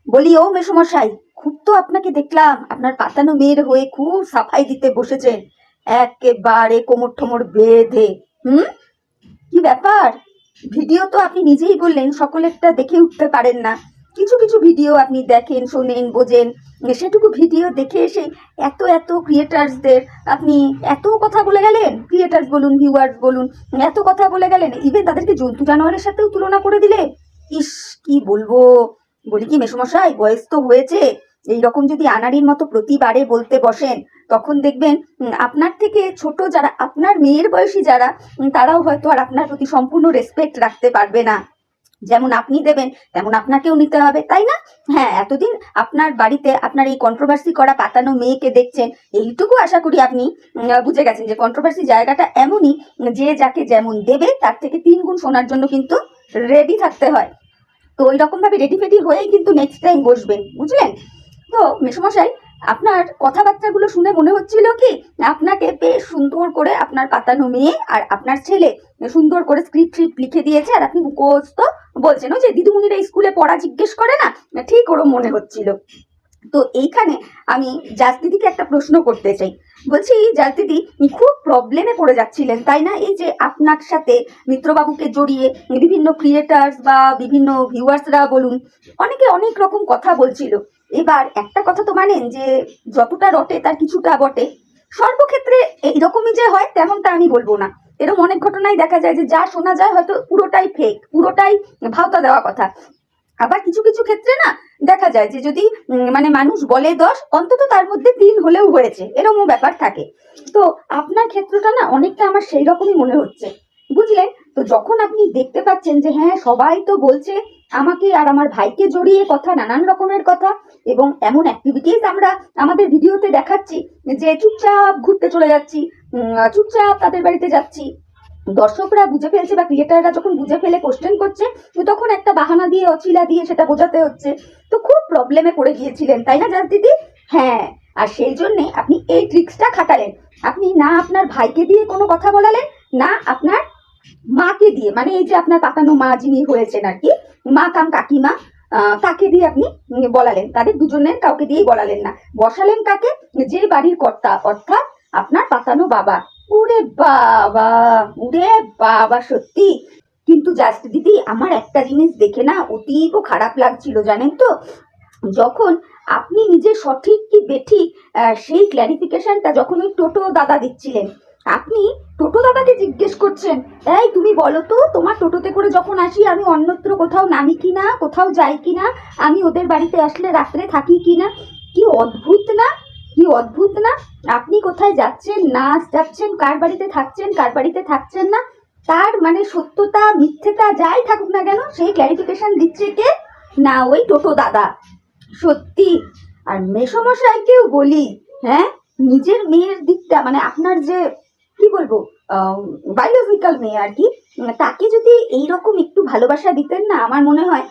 বলি, ও মেসোমশাই, খুব তো আপনাকে দেখলাম আপনার পাতানো মেয়ের হয়ে খুব সাফাই দিতে বসেছেন, একেবারে কোমর ঠোমর বেঁধে। হুম, কি ব্যাপার? ভিডিও তো আপনি নিজেই বললেন সকলেরটা দেখে উঠতে পারেন না। কিছু কিছু ভিডিও আপনি দেখেন, শোনেন, বোঝেন। সেটুকু ভিডিও দেখে এসে এত এত ক্রিয়েটার্সদের আপনি এত কথা বলে গেলেন। ক্রিয়েটার্স বলুন, ভিউয়ার্স বলুন, এত কথা বলে গেলেন, ইভেন তাদেরকে জন্তু জানোয়ারের সাথেও তুলনা করে দিলে। ইস, কি বলবো। বলি কি মেসোমশাই, বয়স তো হয়েছে, এইরকম যদি আনাড়ির মতো প্রতিবারে বলতে বসেন, তখন দেখবেন আপনার থেকে ছোট যারা, আপনার মেয়ের বয়সী যারা, তারাও হয়তো আর আপনার প্রতি সম্পূর্ণ রেসপেক্ট রাখতে পারবে না। যেমন আপনি দেবেন তেমন আপনাকেও নিতে হবে, তাই না? হ্যাঁ, এতদিন আপনার বাড়িতে আপনার এই কন্ট্রোভার্সি করা পাতানো মেয়েকে দেখছেন, এইটুকু আশা করি আপনি বুঝে গেছেন যে কন্ট্রোভার্সি জায়গাটা এমনই, যে যাকে যেমন দেবে তার থেকে 3 গুণ শোনার জন্য কিন্তু রেডি থাকতে হয়। তো ওই রকম ভাবে রেডি ফেডি হয়েই কিন্তু নেক্সট টাইম বসবেন, বুঝলেন? তো মেসোমশাই, আপনার কথাবার্তাগুলো শুনে মনে হচ্ছিল কি আপনাকে বেশ সুন্দর করে আপনার পাতানো মেয়ে আর আপনার ছেলে সুন্দর করে স্ক্রিপ্ট লিখে দিয়েছে, আর আপনি মুখস্থ বলছেন। ওই যে দিদিমণিরা স্কুলে পড়া জিজ্ঞেস করে না, ঠিক ওরম মনে হচ্ছিল। তো এইখানে আমি জাজ দিদিকে একটা প্রশ্ন করতে চাই। বলছি, জাজ দিদি, খুব প্রবলেমে পড়ে যাচ্ছিলেন তাই না? এই যে আপনার সাথে মিত্রবাবুকে জড়িয়ে বিভিন্ন ক্রিয়েটার্স বা বিভিন্ন ভিউয়ার্সরা বলুন, অনেকে অনেক রকম কথা বলছিল। এবার একটা কথা তো মানেন যে যতটা রটে তার কিছুটা বটে। সর্বক্ষেত্রে এইরকমই যে হয় তেমনটা আমি বলবো না। এরকম অনেক ঘটনাই দেখা যায় যে যা শোনা যায় হয়তো পুরোটাই ফেক, পুরোটাই ভাওতা দেওয়া কথা। আবার কিছু কিছু ক্ষেত্রে না দেখা যায় যে যদি মানে মানুষ বলে 10, অন্তত তার মধ্যে 3 হলেও হয়েছে, এরকমও ব্যাপার থাকে। তো আপনার ক্ষেত্রটা না অনেকটা আমার সেই রকমই মনে হচ্ছে, বুঝলেন? তো যখন আপনি দেখতে পাচ্ছেন যে হ্যাঁ, সবাই তো বলছে আমাকে আর আমার ভাইকে জড়িয়ে কথা, নানান রকমের কথা, এবং এমন অ্যাক্টিভিটিস আমরা আমাদের ভিডিওতে দেখাচ্ছি যে চুপচাপ ঘুরতে চলে যাচ্ছি, চুপচাপ তাদের বাড়িতে যাচ্ছি, দর্শকরা বুঝে ফেলছে বা ক্রিয়েটাররা যখন বুঝে ফেলে কোশ্চেন করছে, তখন একটা বাহানা দিয়ে, অছিলা দিয়ে সেটা বোঝাতে হচ্ছে। তো খুব প্রবলেমে পড়ে গিয়েছিলেন তাই না জাজ দিদি? হ্যাঁ, আর সেই জন্যে আপনি এই ট্রিক্সটা খাটালেন। আপনি না আপনার ভাইকে দিয়ে কোনো কথা বলালেন, না আপনার মাকে দিয়ে, মানে এই যে আপনার পাতানো মা যিনি হয়েছেন আর কি, মা কাম কাকিমা, তাকে দিয়ে আপনি বলালেন। তাদের দুজনের কাউকে দিয়েই বলালেন না। বসালেন কাকে? যে বাড়ির কর্তা, অর্থাৎ আপনার পাতানো বাবা। উরে বাবা, উরে বাবা, সত্যি। কিন্তু জাস্ট দিদি, আমার একটা জিনিস দেখে না অতীব খারাপ লাগছিল, জানেন তো? যখন আপনি নিজে সঠিক কি বেঠিক সেই ক্ল্যারিফিকেশনটা যখন ওই টোটো দাদা দিচ্ছিলেন, আপনি টোটো দাদাকে জিজ্ঞেস করছেন, এই তুমি বলো তো, তোমার টোটোতে করে যখন আসি আমি অন্যত্র কোথাও নামি কিনা, কোথাও যাই কিনা, আমি ওদের বাড়িতে আসলে রাত্রে থাকি কিনা। কি অদ্ভুত না? কি অদ্ভুত না? আপনি কোথায় যাচ্ছেন, না যাচ্ছেন, কার বাড়িতে থাকছেন, কার বাড়িতে থাকছেন না, তার মানে সত্যতা মিথ্যেতা যাই থাকুক না কেন, সেই ক্ল্যারিফিকেশন দিচ্ছে কে? না ওই টোটো দাদা। সত্যি। আর মেসোমশাইকেও বলি, হ্যাঁ, নিজের মেয়ের দিকটা, মানে আপনার যে কি বলবো, বায়োলজিক্যাল মেয়ে আর কি, তাকে যদি এইরকম একটু ভালোবাসা দিতেন না, আমার মনে হয়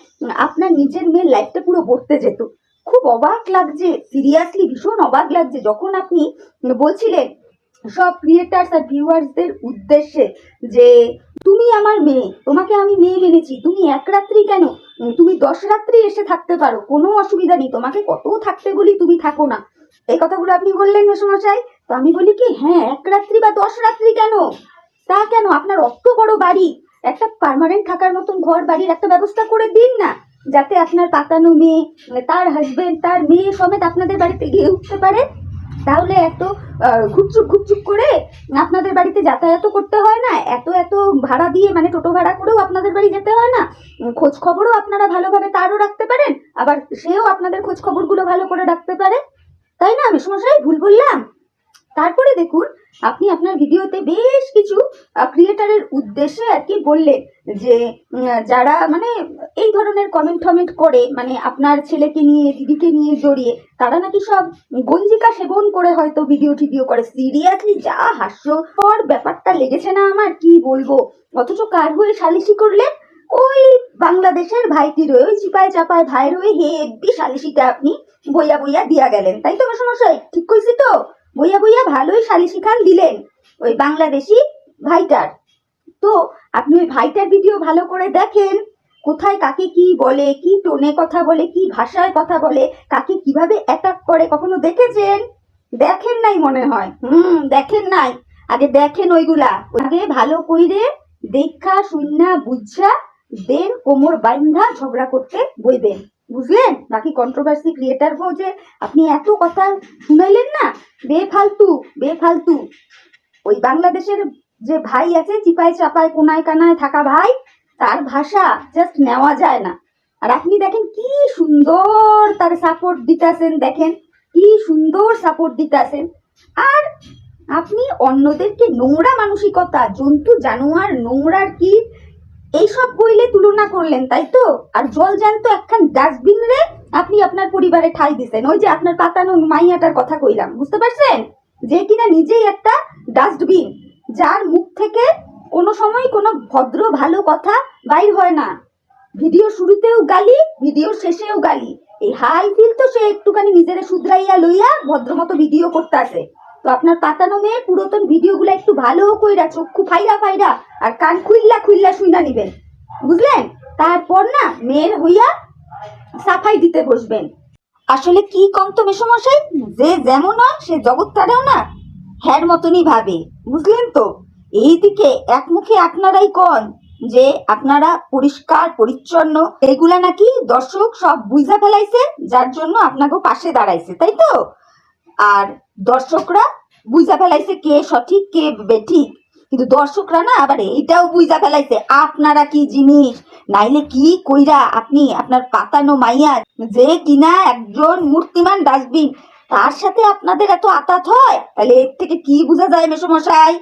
আপনার নিজের মেয়ের লাইফটা পুরো বদলে যেত। খুব অবাক লাগছে, সিরিয়াসলি ভীষণ অবাক লাগছে যখন আপনি বলছিলেন সব ক্রিয়েটার্স আর ভিউয়ার্সদের উদ্দেশ্যে যে তুমি আমার মেয়ে, তোমাকে আমি মেয়ে মেনেছি, তুমি এক রাত্রি কেন, তুমি 10 রাত্রি এসে থাকতে পারো, কোনো অসুবিধা নেই, তোমাকে কত থাকতে বলি তুমি থাকো না। এই কথাগুলো আপনি বললেন মেসোমশাই। তো আমি বলি কি, হ্যাঁ, 1 রাত্রি বা 10 রাত্রি কেন, তা কেন, আপনার অত বড় বাড়ি, একটা পার্মানেন্ট থাকার মতন ঘর বাড়ির একটা ব্যবস্থা করে দিন না, যাতে আপনার পাতানো মেয়ে, তার হাজবেন্ড, তার মেয়ে সমেত আপনাদের বাড়িতে গিয়ে উঠতে পারে। তাহলে এত ঘুপচুপ ঘুপচুপ করে আপনাদের বাড়িতে যাতায়াত করতে হয় না, এত এত ভাড়া দিয়ে, মানে টোটো ভাড়া করেও আপনাদের বাড়ি যেতে হয় না, খোঁজ খবরও আপনারা ভালোভাবে তারও রাখতে পারেন, আবার সেও আপনাদের খোঁজ খবরগুলো ভালো করে রাখতে পারে। তাই না মেসোমশাই, ভুল বললাম? তারপরে দেখুন, আপনি আপনার ভিডিওতে বেশ কিছু ক্রিয়েটারের উদ্দেশ্যে আর কি বললেন যে যারা মানে এই ধরনের কমেন্ট টমেন্ট করে, মানে আপনার ছেলেকে নিয়ে, দিদিকে নিয়ে জড়িয়ে, তারা নাকি সব গঞ্জিকা সেবন করে হয়তো ভিডিও টিডিও করে। সিরিয়াসলি যা হাস্যকর ব্যাপারটা লেগেছে না আমার, কি বলবো। অথচ কার হয়ে সালিশি করলেন? ওই বাংলাদেশের ভাইটির হয়ে, ওই চিপায় চাপায় ভাইয়ের হয়ে হেব্বি সালিশিটা আপনি বইয়া বইয়া দিয়া গেলেন, তাই তো সমস্যা? ঠিক কইছি তো? বইয়া বইয়া ভালোই সালিশি খান দিলেন ওই বাংলাদেশি ভাইটার। তো আপনি ওই ভাইটার ভিডিও ভালো করে দেখেন, কোথায় কাকে কি বলে, কি টোনে কথা বলে, কি ভাষায় কথা বলে, কাকে কিভাবে অ্যাটাক করে কখনো দেখেছেন? দেখেন নাই মনে হয়। দেখেন নাই। আগে দেখেন ওইগুলা, আগে ভালো কইরে দেখা শুননা বুঝা দেন কোমর বাইন্ধা ঝগড়া করতে বইবেন, বুঝলেন? বাকি কন্ট্রোভার্সি ক্রিয়েটার যে আপনি এত কথা শুনাইলেন না, বেফালতু বেফালতু। ওই বাংলাদেশের যে ভাই আছে চিপায় চাপায় কোনায় কানায় থাকা ভাই, তার ভাষা জাস্ট নেওয়া যায় না। আর আপনি দেখেন কি সুন্দর তার সাপোর্ট দিতেছেন, দেখেন কি সুন্দর সাপোর্ট দিতেছেন। আর আপনি অন্যদেরকে নোংরা মানসিকতা, জন্তু জানোয়ার, নোংরার কি এইসব কইলে তুলনা করলেন, তাই তো? আর জল জ্যান্ত একখান ডাস্টবিন রে আপনি আপনার পরিবারে ঠাই দিছেন। ওই যে আপনার পাতানো মাইয়াটার কথা কইলাম, বুঝতে পারছেন? যে কিনা নিজেই একটা ডাস্টবিন, যার মুখ থেকে কোনো সময় কোনো ভদ্র ভালো কথা বাইর হয় না। ভিডিও শুরুতেও গালি, ভিডিও শেষেও গালি। এই হাই ফিল তো সে একটুখানি নিজের শুধরাইয়া লইয়া ভদ্রমতো ভিডিও করতে আসে। তো আপনার পাতানো মেয়ে পুরাতন ভিডিওগুলো একটু ভালো কইরা চক্ষু ফাইরা ফাইরা আর কান খুইল্লা খুইল্লা শুইনা নিবেন, বুঝলেন? তারপর না মেয়ের হইয়া সাফাই দিতে বসবেন। আসলে কি কম তো মেসমশাই, যে যেমন হয় সে জগৎটারেও না হ্যার মতনই ভাবে, বুঝলেন তো? এইদিকে এক মুখে আপনারাই কন যে আপনারা পরিষ্কার পরিচ্ছন্ন, এইগুলা নাকি দর্শক সব বুঝা ফেলাইছে, যার জন্য আপনাকে পাশে দাঁড়াইছে, তাই তো? আর দর্শকরা বুঝা ফেলাইছে কে সঠিক কে বেঠিক, কিন্তু দর্শকরা না আবার এইটাও বুঝা ফেলাইছে আপনারা কি জিনিস। নাইলে কি কইরা আপনি আপনার পাতানো মাইয়া, যে কিনা একজন মূর্তিমান ডাস্টবিন, তার সাথে আপনাদের এত আতাত হয়? তাহলে এর থেকে কি বোঝা যায় মেসমশাই?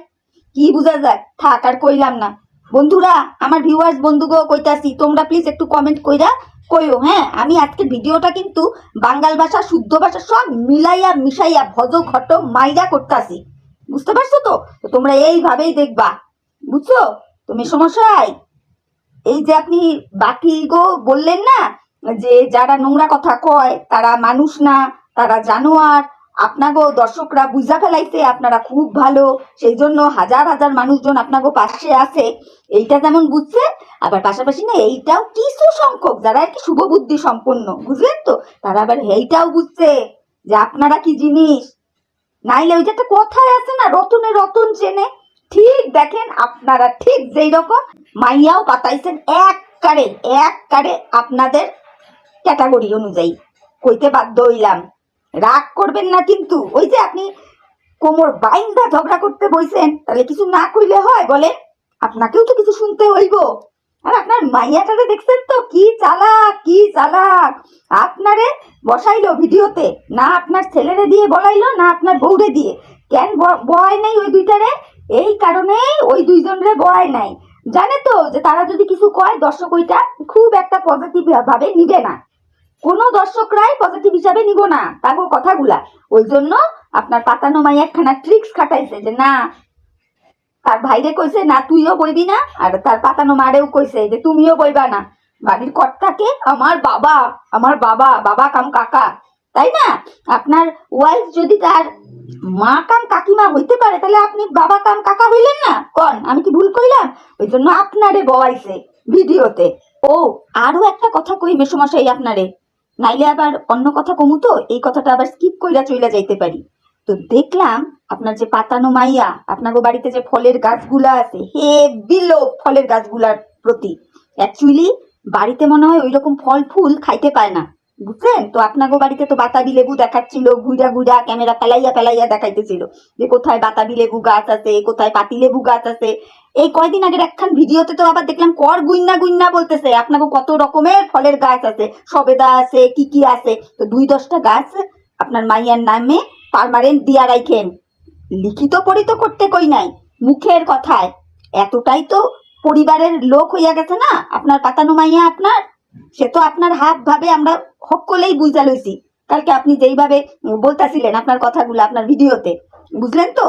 কি বোঝা যায়? থাক আর কইলাম না। বন্ধুরা, আমার ভিউয়ার্স বন্ধুগো কইতাছি, তোমরা প্লিজ একটু কমেন্ট কইরা কইও, হ্যাঁ? আমি আজকের ভিডিওটা কিন্তু বাঙ্গাল ভাষা শুদ্ধ ভাষা সব মিলাইয়া মিশাইয়া ভজ ঘট মাইরা করতাছি, বুঝতে পারছো তো? তো তোমরা এইভাবেই দেখবা, বুঝছো? তুমি সমস্যায় এই যে আপনি বাকি গো বললেন না যে যারা নোংরা কথা কয় তারা মানুষ না, তারা জানোয়ার, আপনাগো দর্শকরা বুঝা ফেলাইছে আপনারা খুব ভালো, সেই জন্য হাজার হাজার মানুষজন আপনাগো পাশে আছে। এইটা যেমন বুঝছে, আবার পাশাপাশি না এইটাও কিছু সংখ্যক যারা আর কি শুভ বুদ্ধি সম্পন্ন, বুঝলেন তো, তারা আবার এইটাও বুঝছে যে আপনারা কি জিনিস। নাইলে ওই যে একটা কথায় আছে না, রতনে রতন চেনে, ঠিক দেখেন আপনারা ঠিক যেই রকম মাইয়াও পাতাইছেন এক কারে আপনাদের ক্যাটাগরি অনুযায়ী কইতে বাধ্য হইলাম। রাগ করবেন না কিন্তু। ওই যে আপনি কোমর বাইন্দা ঝগড়া করতে বইছেন, তাহলে কিছু না কইলে হয় বলে? আপনাকেও তো কিছু শুনতে হইব। আর আপনার মাইয়াটারে দেখছেন তো কি চালাক, কি চালাক। আপনারে বসাইলো ভিডিওতে, না আপনার ছেলেরে দিয়ে বলাইলো, না আপনার বউরে দিয়ে। কেন বয় নাই ওই দুইটারে? এই কারণেই ওই দুইজনরে বয় নাই। জানে তো যে তারা যদি কিছু কয় দর্শক ওইটা খুব একটা পজিটিভ ভাবে নিবে না, কোনো দর্শকরাই পজিটিভ হিসাবে নিব না তাগো কথাগুলা। ওই জন্য আপনার পাতানো মাই একখানা ট্রিক্স খাটাইছে যে না, তার ভাইরে কইছে না তুইও বইবি না, আর তার পাতানো মারেও কইছে যে তুমিও বইবা না। বাড়ির কর্তাকে আমার বাবা, আমার বাবা, বাবা কাম কাকা, তাই না? আপনার ওয়াইফ যদি তার মা কাম কাকিমা হইতে পারে, তাহলে আপনি বাবা কাম কাকা হইলেন না? কন আমি কি ভুল কইলাম? ওই জন্য আপনারে বয়াইছে ভিডিওতে। ও আরো একটা কথা কই মেসমশাই আপনারে, নাইলে আবার অন্য কথা কমু, তো এই কথাটা আবার স্কিপ কইরা চইলা যাইতে পারি। তো দেখলাম আপনার যে পাতানো মাইয়া, আপনার বাড়িতে যে ফলের গাছগুলা আছে, হেভি লোভ ফলের গাছগুলার প্রতি। অ্যাকচুয়ালি বাড়িতে মনে হয় ওই রকম ফল ফুল খাইতে পায় না, বুঝছেন তো? আপনাগো বাড়িতে তো বাতাবি লেবু দেখাচ্ছিল, ঘুরা ঘুরা ক্যামেরা ফেলাইয়া ফেলাইয়া দেখাইতেছিল যে কোথায় বাতাবি লেবু গাছ আছে, কোথায় পাতি লেবু গাছ আছে। এই কয়দিন আগের একখান ভিডিওতে তো আবার দেখলাম কর গুইন্না গুইন্না বলতেছে আপনাকে কত রকমের ফলের গাছ আছে, সবেদা আছে, কি কি আছে। তো 2-10টা গাছ আপনার মাইয়ার নামে পার্মানেন্ট দিয়া রাখেন। লিখিত পড়িত করতে কই নাই, মুখের কথায়। এতটাই তো পরিবারের লোক হইয়া গেছে না আপনার পাতানো মাইয়া আপনার, সে তো আপনার হাত ভাবে আমরা সকলেই বুঝা লইছি কালকে আপনি যেইভাবে বলতাছিলেন আপনার কথাগুলো আপনার ভিডিওতে, বুঝলেন তো?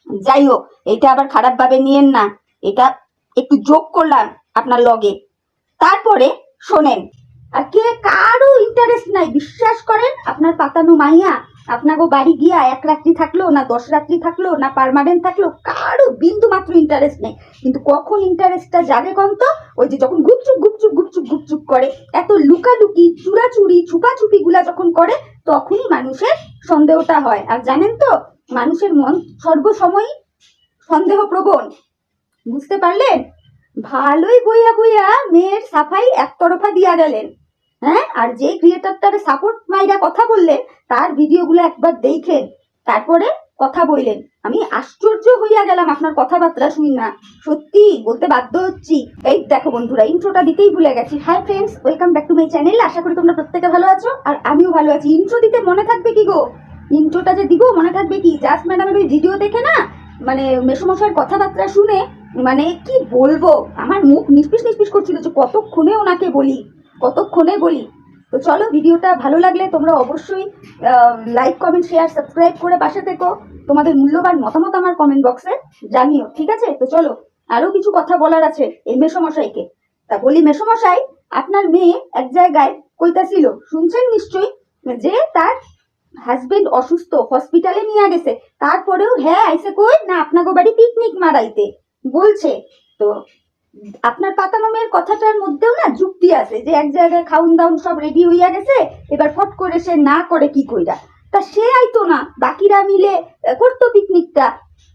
যাই হোক, এইটা আবার খারাপ ভাবে নিয়েন না, এটা একটু যোগ করলাম আপনার লগে। তারপরে শোনেন, আর কে কারো ইন্টারেস্ট নাই, বিশ্বাস করেন আপনার পাতানো মাইয়া আপনাকে বাড়ি গিয়া 1 রাত্রি থাকলো না 10 রাত্রি থাকলো না পার্মানেন্ট থাকলো কারো বিন্দু মাত্র ইন্টারেস্ট নেই। কিন্তু কখন ইন্টারেস্টটা জাগে কন্ত? ওই যে যখন গুপচুপ গুপচুপ গুপচুপ গুপচুপ করে, এত লুকালুকি চুরাচুরি ছুপাছুপি গুলা যখন করে, তখনই মানুষের সন্দেহটা হয়। আর জানেন তো, মানুষের মন সর্বসময়ই সন্দেহ প্রবণ। বুঝতে পারলেন? ভালোই বইয়া বইয়া মেয়ের সাফাই একতরফা দিয়া গেলেন। হ্যাঁ, আর যে ক্রিয়েটারটারে সাপোর্ট মাইরা কথা বললেন, তার ভিডিওগুলো একবার দেখেন, তারপরে কথা বললেন। আমি আশ্চর্য হইয়া গেলাম আপনার কথাবার্তা শুনি না, সত্যি বলতে বাধ্য হচ্ছি। এই দেখো বন্ধুরা, ইন্ট্রোটা দিতেই ভুলে গেছি। Hi friends, welcome back to my channel. আশা করি তোমরা প্রত্যেকে ভালো আছো, আর আমিও ভালো আছি। ইন্ট্রো দিতে মনে থাকবে কি গো? ইন্ট্রোটা যে দিব মনে থাকবে কি? জাস্ট ম্যাডামের ওই ভিডিও দেখে না, মানে মেসোমশাইয়ের কথাবার্তা শুনে, মানে কি বলবো, আমার মুখ নিষ্পিস নিষ্পিস করছিল যে কতক্ষণে ওনাকে বলি, কতক্ষণে বলি। তো চলো, ভিডিওটা ভালো লাগলে তোমরা অবশ্যই লাইক কমেন্ট শেয়ার সাবস্ক্রাইব করে পাশে থেকো। তোমাদের মূল্যবান মতামত আমার কমেন্ট বক্সে জানিও, ঠিক আছে? তো চলো, আরো কিছু কথা বলার আছে এই মেসোমশাইকে। তা বলি, মেসোমশাই, আপনার মেয়ে এক জায়গায় কইতাছিল, শুনছেন নিশ্চয়ই, যে তার হাজবেন্ড অসুস্থ, হসপিটালে নিয়ে গেছে, তারপরেও হ্যাঁ আইসে কই না আপনাকে বাড়ি পিকনিক মারাইতে বলছে। তো আপনার পাতানো মেয়ের কথাটার মধ্যেও না যুক্তি আছে, যে এক জায়গায় খাউন দাউন সব রেডি হইয়া গেছে, এবার ফট করে সে না করে কি কইরা? তা সে আইতো না, বাকিরা মিলে করতো পিকনিকটা,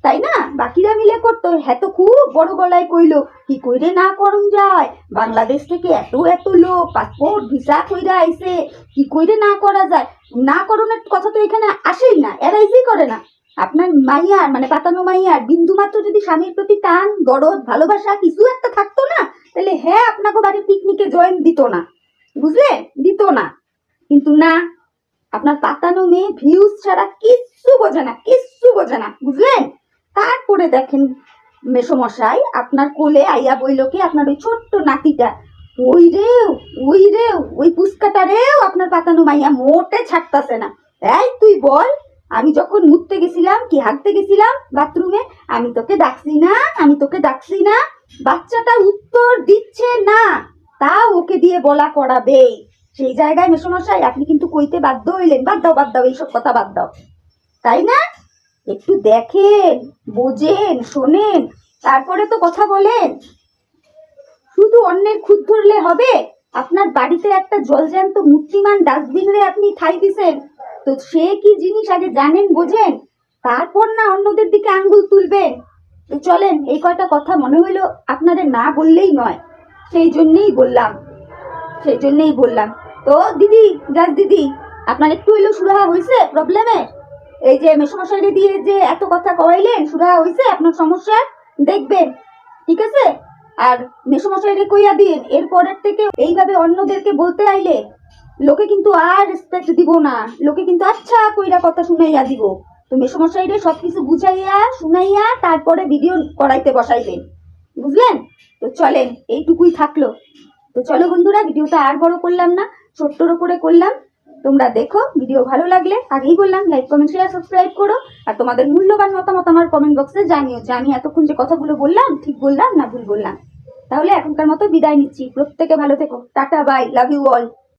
তাই না? বাকিরা মিলে করতো। হ্যাঁ, তো খুব বড় গলায় কইলো, কি কইরে না করুন যায়, বাংলাদেশ থেকে এত এত লোক পাসপোর্ট ভিসা কইরা আইছে, কি কইরে না করা যায়? না করণের কথা তো এখানে আসেই না, এরাইজই করে না। আপনার মাইয়ার, মানে পাতানো মাইয়ার বিন্দু মাত্র যদি স্বামীর প্রতি টান দরদ ভালোবাসা কিছু একটা থাকতো না, তাহলে হ্যাঁ আপনাকে বাড়ির পিকনিকে জয়েন দিত না, বুঝলেন? দিত না। কিন্তু না, আপনার পাতানো মেয়ে ভিউজ ছাড়া কিচ্ছু বোঝে না, কিচ্ছু বোঝে না, বুঝলেন? তারপরে দেখেন মেসোমশাই আপনার কোলে আইয়া বইল কি, আপনার ওই ছোট্ট নাতিটা, ওই রে ওই রে ওই পুস্কাটা রেও আপনার পাতানো মাইয়া মোটে ছাড়তাছে না। এই তুই বল, আমি যখন মুততে গেছিলাম কি হাঁটতে গেছিলাম বাথরুমে, আমি তোকে ডাকছি না, আমি তোকে ডাকছি না? বাচ্চাটা উত্তর দিচ্ছে না, তাও ওকে দিয়ে বলা করাবে। সেই জায়গায় মেসোমশাই আপনি কিন্তু কইতে বাধ্য হইলেন, বাদ দাও বাদ দাও, এইসব কথা বাদ দাও, তাই না? একটু দেখেন, বোঝেন, শোনেন, তারপরে তো কথা বলেন। শুধু অন্যের খুদ ধরলে হবে? আপনার বাড়িতে একটা জলজ্যান্ত মূর্তিমান ডাস্টবিন রে আপনি ঠাই দিছেন, তো সে কি জিনিস আগে জানেন, বোঝেন, তারপর না অন্যদের দিকে আঙ্গুল তুলবেন। তো চলেন, এই কয়টা কথা মনে হইলো আপনাদের না বললেই নয়, সেই জন্যেই বললাম, সেই জন্যেই বললাম। তো দিদি, যাস দিদি, আপনার একটু হইলেও সুরাহা হয়েছে প্রবলেমে? এই যে মেসোমশাইরে দিয়ে যে এত কথা কওয়াইলেন, সুরাহা হয়েছে আপনার সমস্যা? দেখবেন, ঠিক আছে? আর মেসোমশাইরে কইয়া দিন, এরপরের থেকে এইভাবে অন্যদেরকে বলতে আইলে লোকে কিন্তু আর রেসপেক্ট দিব না, লোকে কিন্তু আচ্ছা কইরা কথা শুনাইয়া দিব। তো মেসোমশাইরে সবকিছু বুঝাইয়া শুনাইয়া তারপরে ভিডিও করাইতে বসাইবেন, বুঝলেন? তো চলেন, এইটুকুই থাকলো। তো চলো বন্ধুরা, ভিডিওটা আর বড় করলাম না, ছোট্টর করে করলাম। তোমরা দেখো, ভিডিও ভালো লাগলে আগেই বললাম লাইক কমেন্ট শেয়ার সাবস্ক্রাইব করো, আর তোমাদের মূল্যবান মতামত আমার কমেন্ট বক্সে জানিও, যে আমি এতক্ষণ যে কথাগুলো বললাম ঠিক বললাম না ভুল বললাম। তাহলে এখনকার মতো বিদায় নিচ্ছি, প্রত্যেকে ভালো থেকো, tata bye, love you all.